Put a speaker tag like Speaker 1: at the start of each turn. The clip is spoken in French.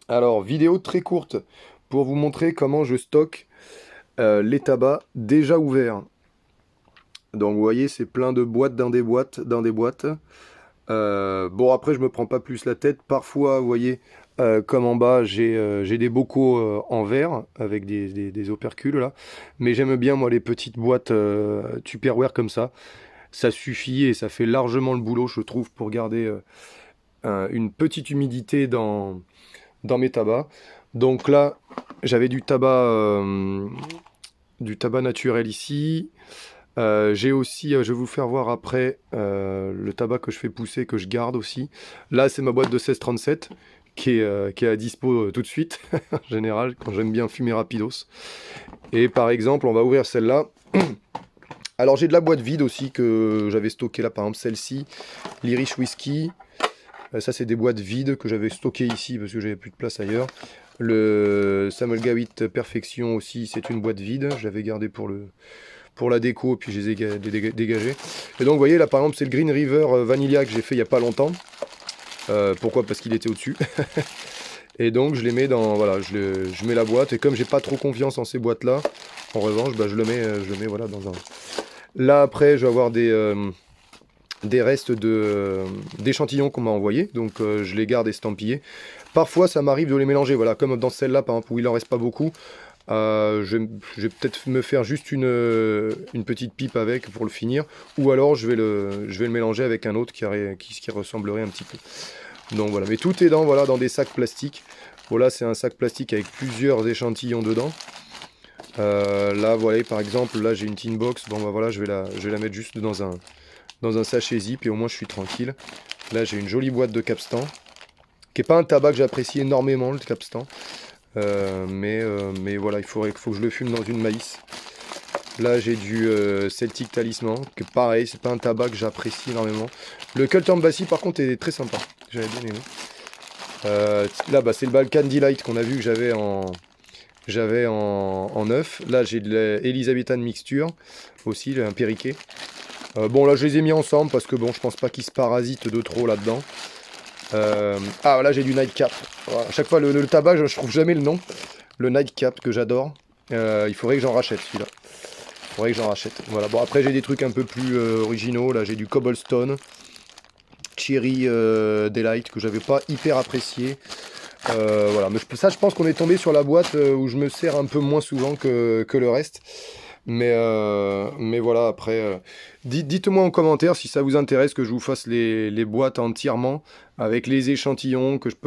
Speaker 1: Alors, vidéo très courte pour vous montrer comment je stocke les tabacs déjà ouverts. Donc, vous voyez, c'est plein de boîtes dans des boîtes, dans des boîtes. Bon, après, je me prends pas plus la tête. Parfois, vous voyez, comme en bas, j'ai des bocaux en verre avec des opercules là. Mais j'aime bien, moi, les petites boîtes Tupperware comme ça. Ça suffit et ça fait largement le boulot, je trouve, pour garder une petite humidité dans mes tabacs. Donc là, j'avais du tabac naturel ici. J'ai aussi, je vais vous faire voir après le tabac que je fais pousser, que je garde aussi. Là, c'est ma boîte de 1637 qui est à dispo tout de suite, en général, quand j'aime bien fumer rapidos. Et par exemple, on va ouvrir celle-là. Alors j'ai de la boîte vide aussi que j'avais stocké là, par exemple celle-ci, l'Irish Whisky. Ça, c'est des boîtes vides que j'avais stockées ici parce que j'avais plus de place ailleurs. Le Samuel Gawit Perfection aussi, c'est une boîte vide. J'avais gardé pour la déco, puis je les ai dégagés. Et donc, vous voyez, là, par exemple, c'est le Green River Vanilla que j'ai fait il n'y a pas longtemps. Pourquoi? Parce qu'il était au-dessus. Et donc, je les mets dans... Voilà, je mets la boîte. Et comme j'ai pas trop confiance en ces boîtes-là, en revanche, bah, je le mets voilà, dans un... Là, après, je vais avoir des restes d'échantillons qu'on m'a envoyés, donc je les garde estampillés. Parfois, ça m'arrive de les mélanger, voilà, comme dans celle-là, par exemple, où il en reste pas beaucoup. Je vais peut-être me faire juste une petite pipe avec pour le finir, ou alors je vais le mélanger avec un autre qui ressemblerait un petit peu. Donc voilà, mais tout est voilà, dans des sacs plastiques. Voilà, c'est un sac plastique avec plusieurs échantillons dedans. Là, voilà, par exemple, là j'ai une tin box. Bon, bah voilà, je vais la mettre juste dans un sachet zip et au moins je suis tranquille. Là, j'ai une jolie boîte de Capstan, qui est pas un tabac que j'apprécie énormément, le Capstan. Mais voilà, faut que je le fume dans une maïs. Là, j'ai du Celtic Talisman, que pareil, c'est pas un tabac que j'apprécie énormément. Le Culturn Bassi, par contre, est très sympa. J'avais bien aimé. Là, bah, c'est le Balkan Delight qu'on a vu que en neuf. Là, j'ai de l'Elizabethan Mixture, aussi, un Périquet. Bon, là, je les ai mis ensemble parce que bon, je pense pas qu'ils se parasitent de trop là-dedans. Ah, là, j'ai du Nightcap. Voilà, à chaque fois, le tabac, je trouve jamais le nom. Le Nightcap que j'adore. Il faudrait que j'en rachète celui-là. Il faudrait que j'en rachète. Voilà. Bon, après, j'ai des trucs un peu plus originaux. Là, j'ai du Cobblestone, Cherry Delight que j'avais pas hyper apprécié. Voilà. Mais ça, je pense qu'on est tombé sur la boîte où je me sers un peu moins souvent que le reste. Mais voilà, après, dites-moi en commentaire si ça vous intéresse que je vous fasse les boîtes entièrement avec les échantillons que je peux